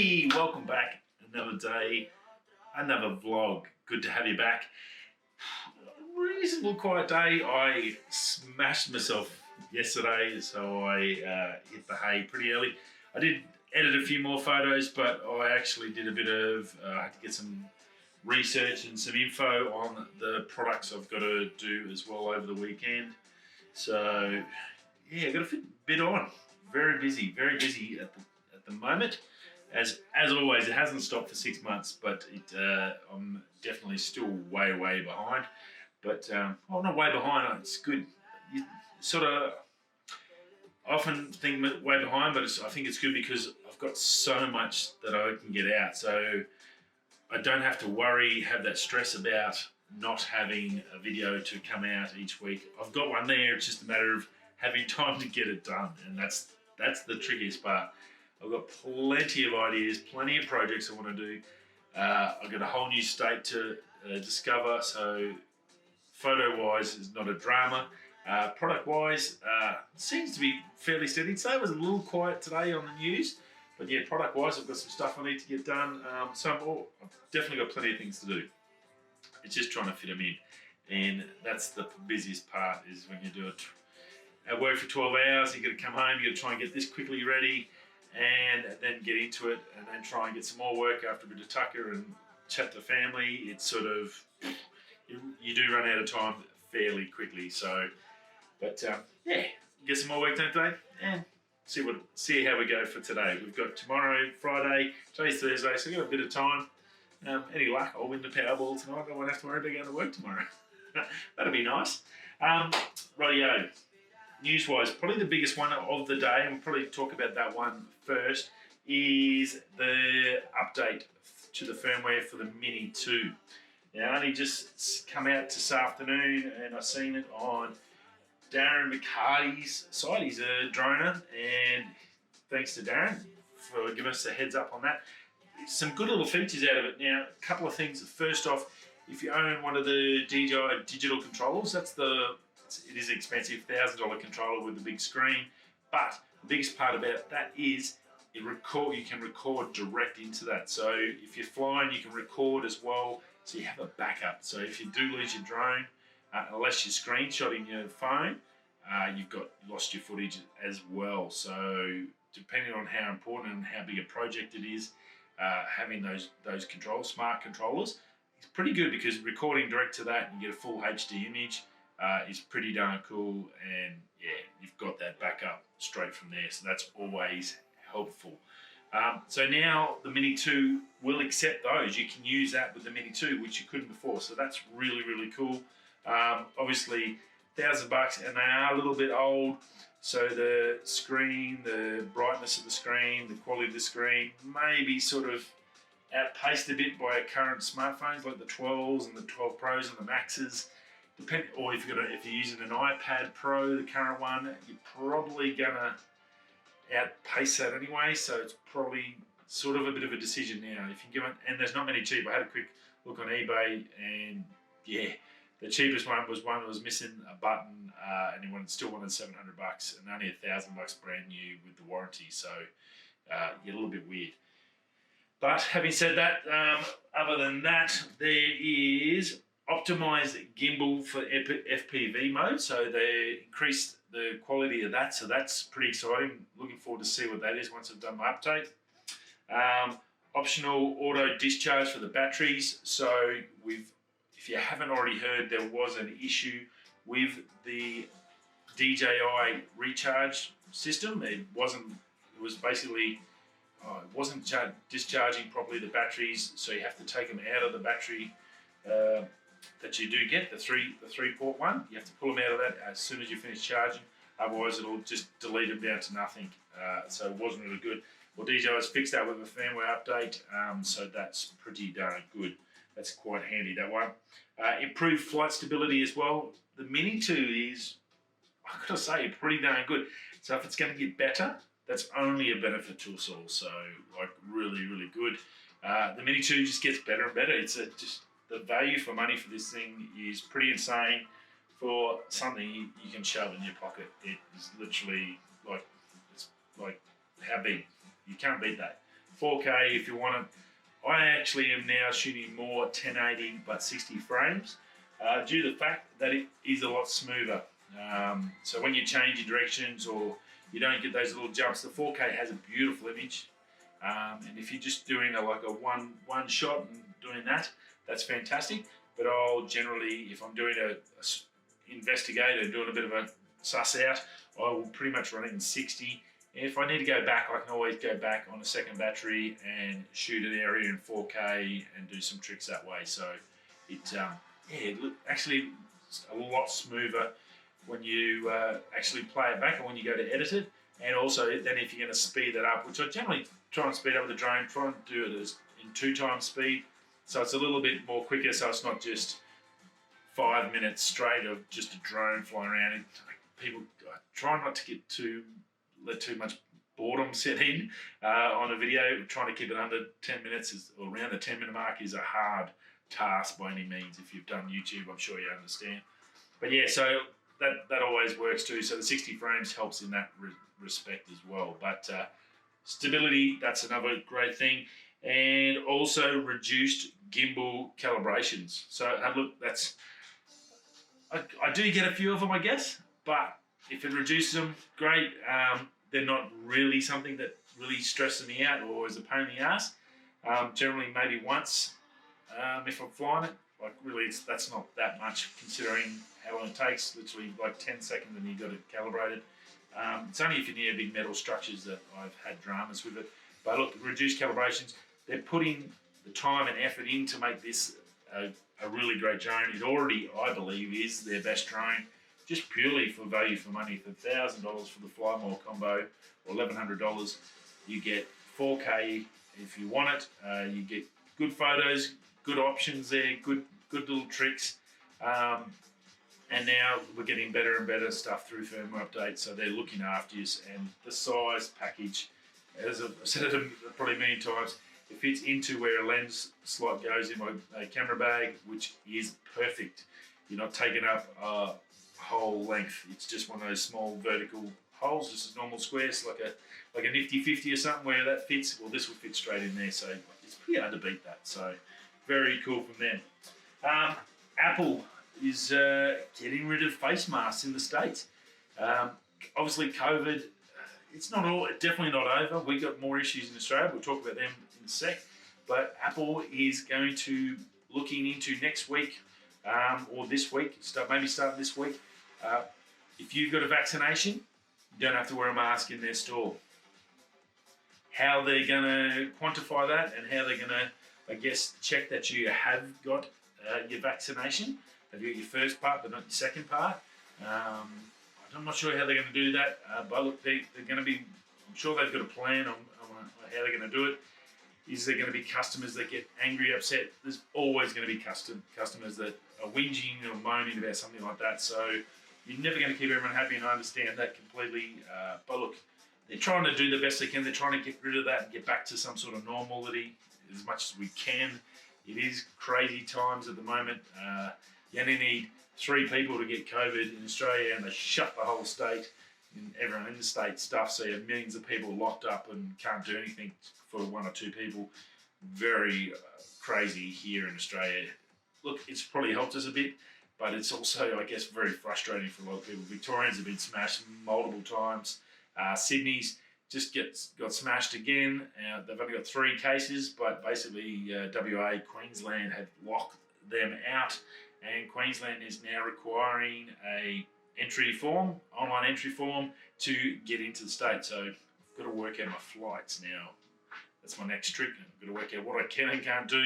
Hey, welcome back. Another day, another vlog. Good to have you back. Reasonable quiet day. I smashed myself yesterday, so I hit the hay pretty early. I did edit a few more photos, but I actually did a bit of, I had to get some research and some info on the products I've got to do as well over the weekend. So, yeah, got a bit on. Very busy at the moment. As always, it hasn't stopped for 6 months, but I'm definitely still way behind. But well, not way behind. It's good. You sort of often think way behind, but I think it's good because I've got so much that I can get out. So I don't have to worry, have that stress about not having a video to come out each week. I've got one there. It's just a matter of having time to get it done, and that's the trickiest part. I've got plenty of ideas, plenty of projects I want to do. I've got a whole new state to discover, so photo-wise is not a drama. Product-wise, seems to be fairly steady. So it was a little quiet today on the news, but yeah, product-wise, I've got some stuff I need to get done. So I've definitely got plenty of things to do. It's just trying to fit them in, and that's the busiest part, is when you do it at work for 12 hours, you've got to come home, you've got to try and get this quickly ready, and then get into it, and then try and get some more work after a bit of tucker and chat to family. It's sort of, you do run out of time fairly quickly. So, but yeah, get some more work done today, and see how we go for today. We've got tomorrow, Friday, today's Thursday, so we've got a bit of time. Any luck, I'll win the Powerball tonight. I won't have to worry about going to work tomorrow. That'll be nice. Rightio. News-wise, probably the biggest one of the day, and we'll probably talk about that one first, is the update to the firmware for the Mini 2. Now, only just come out this afternoon, and I've seen it on Darren McCarty's site. He's a droner, and thanks to Darren for giving us a heads up on that. Some good little features out of it. Now, a couple of things. First off, if you own one of the Dji digital controllers, it is expensive, $1,000 controller with a big screen, but the biggest part about that is you can record direct into that. So if you're flying, you can record as well, so you have a backup. So if you do lose your drone, unless you're screenshotting your phone, you've lost your footage as well. So depending on how important and how big a project it is, having those smart controllers is pretty good, because recording direct to that and you get a full HD image is pretty darn cool, and yeah, you've got that backup straight from there, so that's always helpful. So now the Mini 2 will accept those. You can use that with the Mini 2, which you couldn't before, so that's really cool. Obviously, $1,000, and they are a little bit old, so the screen, the brightness of the screen, the quality of the screen may be sort of outpaced a bit by current smartphones like the 12s and the 12 Pros and the Maxes. Or if you're using an iPad Pro, the current one, you're probably gonna outpace that anyway. So it's probably sort of a bit of a decision now. If you and there's not many cheap. I had a quick look on eBay, and yeah, the cheapest one that was missing a button, and he still wanted $700, and only $1,000 brand new with the warranty. So yeah, a little bit weird. But having said that, other than that, there is Optimised gimbal for FPV mode, so they increased the quality of that, so that's pretty exciting. Looking forward to see what that is once I've done my update. Optional auto discharge for the batteries. So if you haven't already heard, there was an issue with the DJI recharge system. It wasn't discharging properly the batteries, so you have to take them out of the battery that you do get, the three-port one. You have to pull them out of that as soon as you finish charging, otherwise it'll just delete them down to nothing. So it wasn't really good. Well, DJI has fixed that with a firmware update, so that's pretty darn good. That's quite handy, that one. Improved flight stability as well. The Mini 2 is, I've got to say, pretty darn good. So if it's going to get better, that's only a benefit to us all. So like really good. The Mini 2 just gets better and better. It's just the value for money for this thing is pretty insane for something you can shove in your pocket. It is literally like, it's like how big? You can't beat that. 4K if you want it. I actually am now shooting more 1080 but 60 frames due to the fact that it is a lot smoother. So when you change your directions or you don't get those little jumps, the 4K has a beautiful image. And if you're just doing a one shot and doing that, that's fantastic. But I'll generally, if I'm doing a investigate and doing a bit of a suss out, I will pretty much run it in 60. If I need to go back, I can always go back on a second battery and shoot an area in 4K and do some tricks that way. So it actually it's a lot smoother when you actually play it back and when you go to edit it. And also then if you're going to speed it up, which I generally try and speed up with the drone, try and do it as in 2 times speed. So it's a little bit more quicker, so it's not just 5 minutes straight of just a drone flying around. And people try not to let too much boredom set in on a video. Trying to keep it under 10 minutes or around the 10-minute mark is a hard task by any means. If you've done YouTube, I'm sure you understand. But yeah, so that always works too. So the 60 frames helps in that respect as well. But stability, that's another great thing. And also reduced gimbal calibrations. So look, I do get a few of them, I guess, but if it reduces them, great. They're not really something that really stresses me out or is a pain in the ass. Generally, maybe once if I'm flying it. Like really, that's not that much considering how long it takes. Literally like 10 seconds and you got it calibrated. It's only if you're near big metal structures that I've had dramas with it. But look, reduced calibrations. They're putting the time and effort in to make this a really great drone. It already, I believe, is their best drone. Just purely for value for money. For $1,000 for the Fly More combo, or $1,100, you get 4K if you want it. You get good photos, good options there, good little tricks. And now we're getting better and better stuff through firmware updates, so they're looking after you. And the size package, as I've said it probably a million times, it fits into where a lens slot goes in my camera bag, which is perfect. You're not taking up whole length. It's just one of those small vertical holes, just a normal squares, like a nifty 50 or something where that fits. Well, this will fit straight in there, so it's pretty hard to beat that. So very cool from them. Apple is getting rid of face masks in the States. Obviously, COVID, it's definitely not over. We've got more issues in Australia. We'll talk about them in a sec. But Apple is going to looking into next week or this week, maybe starting this week. If you've got a vaccination, you don't have to wear a mask in their store. How they're going to quantify that and how they're going to, I guess, check that you have got your vaccination. Have you got your first part but not your second part? I'm not sure how they're going to do that, but look, they're going to be, I'm sure they've got a plan on how they're going to do it. Is there going to be customers that get angry, upset? There's always going to be customers that are whinging or moaning about something like that. So you're never going to keep everyone happy, and I understand that completely. But look, they're trying to do the best they can. They're trying to get rid of that and get back to some sort of normality as much as we can. It is crazy times at the moment. You only need 3 people to get COVID in Australia, and they shut the whole state and everyone in the state stuff. So you have millions of people locked up and can't do anything for 1 or 2 people. Very crazy here in Australia. Look, it's probably helped us a bit, but it's also, I guess, very frustrating for a lot of people. Victorians have been smashed multiple times. Sydney's just got smashed again. They've only got 3 cases, but basically WA, Queensland have locked them out, and Queensland is now requiring a online entry form to get into the state. So I've got to work out my flights now. That's my next trick. I've got to work out what I can and can't do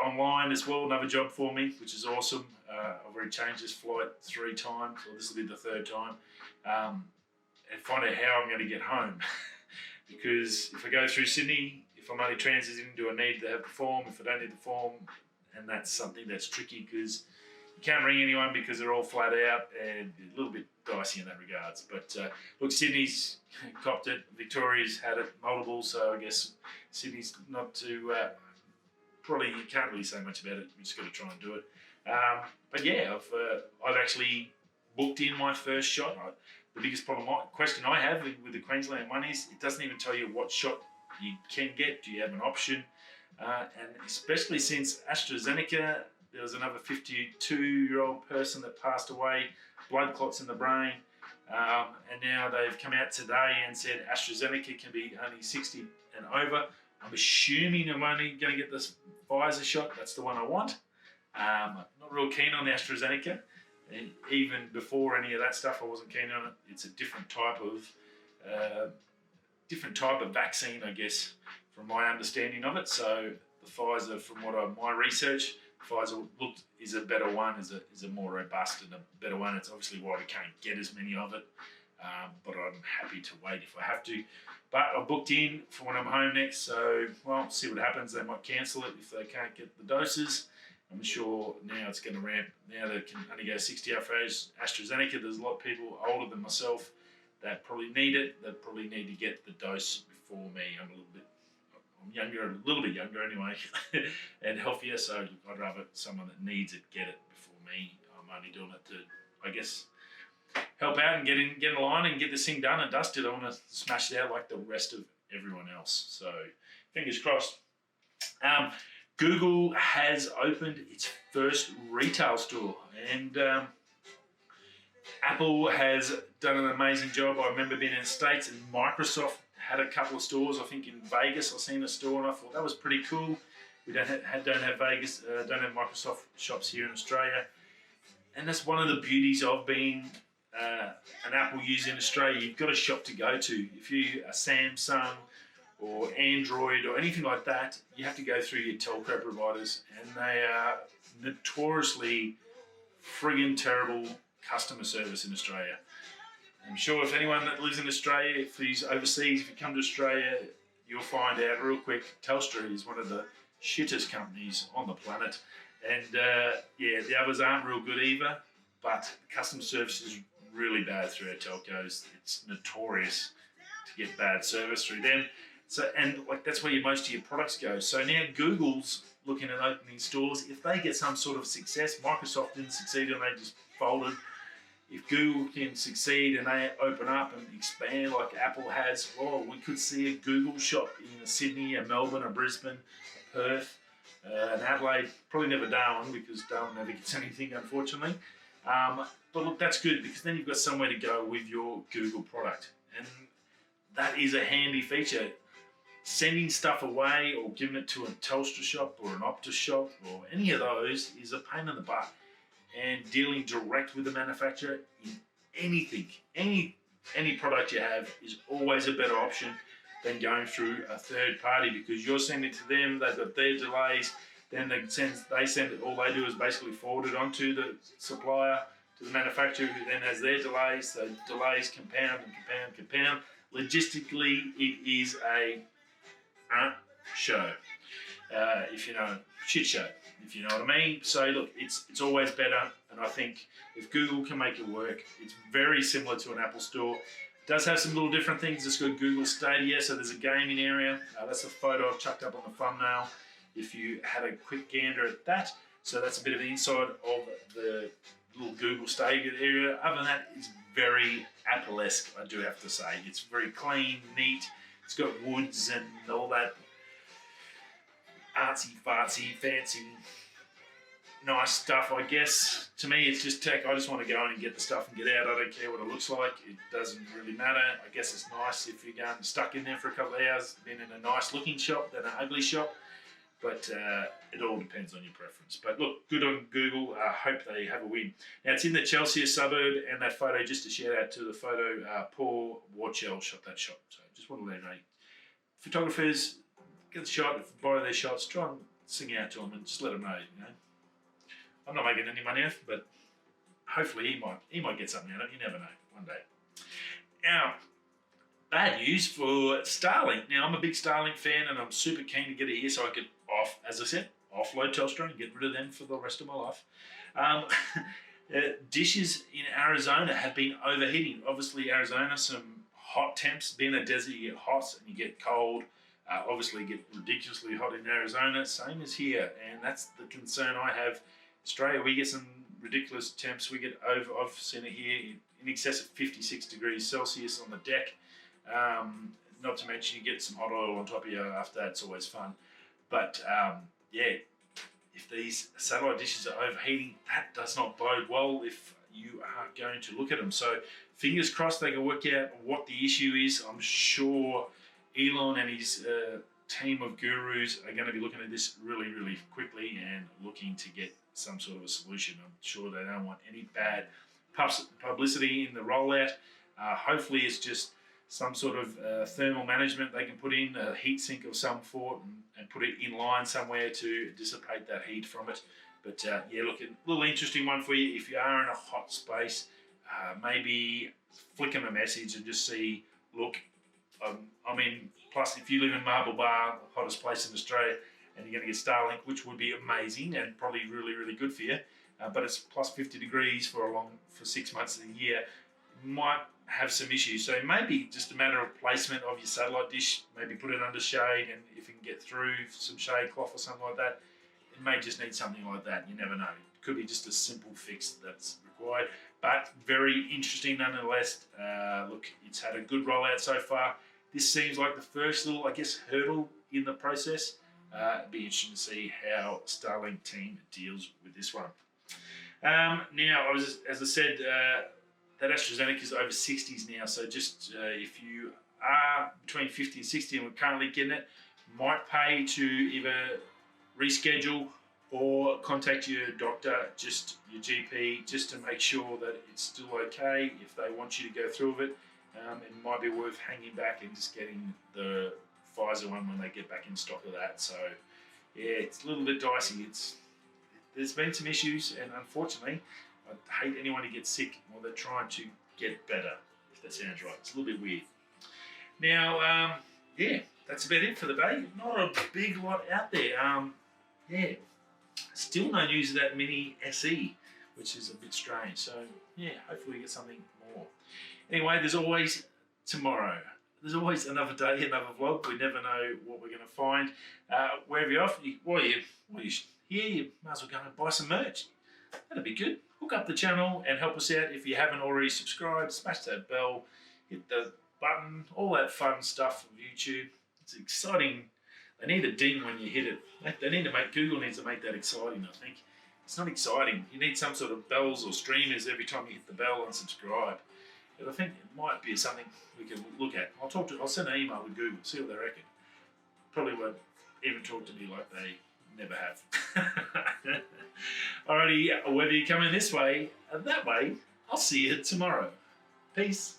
online as well. Another job for me, which is awesome. I've already changed this flight 3 times, or this will be the 3rd time, and find out how I'm going to get home. Because if I go through Sydney, if I'm only transiting, do I need to have the form? If I don't need the form, and that's something that's tricky because you can't ring anyone because they're all flat out and a little bit dicey in that regards. But look, Sydney's copped it. Victoria's had it multiple, so I guess Sydney's not too, probably you can't really say much about it. You just got to try and do it. But yeah, I've actually booked in my first shot. The biggest question I have with the Queensland one is it doesn't even tell you what shot you can get? Do you have an option? And especially since AstraZeneca, there was another 52-year-old person that passed away, blood clots in the brain. And now they've come out today and said AstraZeneca can be only 60 and over. I'm assuming I'm only going to get this Pfizer shot. That's the one I want. Not real keen on the AstraZeneca. And even before any of that stuff, I wasn't keen on it. It's a different type of vaccine, I guess, from my understanding of it. So the Pfizer, from my research, Pfizer is a better one, is a more robust and a better one. It's obviously why we can't get as many of it, but I'm happy to wait if I have to. But I booked in for when I'm home next, so well, see what happens. They might cancel it if they can't get the doses. I'm sure now it's going to ramp. Now they can only go 60 hours for AstraZeneca. There's a lot of people older than myself that probably need it. That probably need to get the dose before me. I'm a little bit younger anyway, and healthier. So I'd rather someone that needs it get it before me. I'm only doing it to, I guess, help out and get in line and get this thing done and dusted. I want to smash it out like the rest of everyone else. So fingers crossed. Google has opened its first retail store, and Apple has done an amazing job. I remember being in the States, and Microsoft had a couple of stores. I think in Vegas, I seen a store, and I thought that was pretty cool. We don't have Microsoft shops here in Australia, and that's one of the beauties of being an Apple user in Australia. You've got a shop to go to. If you are Samsung or Android or anything like that, you have to go through your telco providers, and they are notoriously friggin' terrible customer service in Australia. I'm sure if anyone that lives in Australia, if he's overseas, if you come to Australia, you'll find out real quick, Telstra is one of the shittest companies on the planet. And the others aren't real good either, but customer service is really bad through our telcos. It's notorious to get bad service through them. So, and like that's where most of your products go. So now Google's looking at opening stores. If they get some sort of success, Microsoft didn't succeed and they just folded. If Google can succeed and they open up and expand like Apple has, well, we could see a Google shop in Sydney, a Melbourne, a Brisbane, a Perth, an Adelaide. Probably never Darwin, because Darwin never gets anything, unfortunately. But look, that's good, because then you've got somewhere to go with your Google product. And that is a handy feature. Sending stuff away or giving it to a Telstra shop or an Optus shop or any of those is a pain in the butt. And dealing direct with the manufacturer in anything, any product you have is always a better option than going through a third party, because you're sending it to them, they've got their delays, then they send it, all they do is basically forward it onto the supplier, to the manufacturer, who then has their delays. So delays compound and compound. Logistically, it is a show, if you know, shit show, if you know what I mean. So look, it's always better, and I think if Google can make it work, it's very similar to an Apple store. It does have some little different things. It's got Google Stadia, so there's a gaming area. That's a photo I've chucked up on the thumbnail, if you had a quick gander at that. So that's a bit of the inside of the little Google Stadia area. Other than that, it's very Apple-esque, I do have to say. It's very clean, neat. It's got woods and all that artsy-fartsy, fancy, nice stuff, I guess. To me, it's just tech. I just want to go in and get the stuff and get out. I don't care what it looks like. It doesn't really matter. I guess it's nice if you're going stuck in there for a couple of hours, being in a nice-looking shop than an ugly shop. But it all depends on your preference. But look, good on Google. I hope they have a win. Now, it's in the Chelsea suburb, and that photo, just a shout out to the photo, Paul Warchell shot that shot. So just want to let you know. Photographers, get the shot, borrow their shots, try and sing out to them and just let them know, you know. I'm not making any money off, but hopefully he might get something out of it. You never know, one day. Now, bad news for Starlink. Now, I'm a big Starlink fan, and I'm super keen to get it here so I could offload Telstra and get rid of them for the rest of my life. Dishes in Arizona have been overheating. Obviously, Arizona, some hot temps. Being a desert, you get hot and you get cold. Obviously, get ridiculously hot in Arizona. Same as here, and that's the concern I have. Australia, we get some ridiculous temps. We get over, I've seen it here, in excess of 56 degrees Celsius on the deck. not to mention you get some hot oil on top of you after that. It's always fun. But yeah, if these satellite dishes are overheating, that does not bode well if you are going to look at them. So fingers crossed they can work out what the issue is. I'm sure Elon and his team of gurus are going to be looking at this really, really quickly and looking to get some sort of a solution. I'm sure they don't want any bad publicity in the rollout. Hopefully it's just some sort of thermal management they can put in, a heat sink of some sort, and put it in line somewhere to dissipate that heat from it. But yeah, look, a little interesting one for you. If you are in a hot space, maybe flick them a message and just see, look, I mean, plus if you live in Marble Bar, the hottest place in Australia, and you're going to get Starlink, which would be amazing and probably really, really good for you, but it's plus 50 degrees for 6 months of the year, might have some issues. So maybe just a matter of placement of your satellite dish, maybe put it under shade, and if you can get through some shade cloth or something like that, it may just need something like that. You never know. It could be just a simple fix that's required, but very interesting nonetheless. Look, it's had a good rollout so far. This seems like the first little, I guess, hurdle in the process. It'd be interesting to see how Starlink team deals with this one. Now, as I said, that AstraZeneca is over 60s now, so just if you are between 50 and 60 and we're currently getting it, might pay to either reschedule or contact your doctor, just your GP, just to make sure that it's still okay. If they want you to go through with it, it might be worth hanging back and just getting the Pfizer one when they get back in stock of that. So yeah, it's a little bit dicey. There's been some issues, and unfortunately, I hate anyone who gets sick while they're trying to get better, if that sounds right. It's a little bit weird. Now, yeah, that's about it for the day. Not a big lot out there. Yeah, still no news of that Mini SE, which is a bit strange. So yeah, hopefully we get something more. Anyway, there's always tomorrow. There's always another day, another vlog. We never know what we're going to find. Wherever you're off, while you're here, you might as well go and buy some merch. That'd be good. Hook up the channel and help us out. If you haven't already subscribed, smash that bell, hit the button, all that fun stuff from YouTube. It's exciting. They need a ding when you hit it. Google needs to make that exciting, I think. It's not exciting. You need some sort of bells or streamers every time you hit the bell and subscribe. But I think it might be something we can look at. I'll send an email to Google, see what they reckon. Probably won't even talk to me like they never have. Alrighty, whether you're coming this way or that way, I'll see you tomorrow. Peace.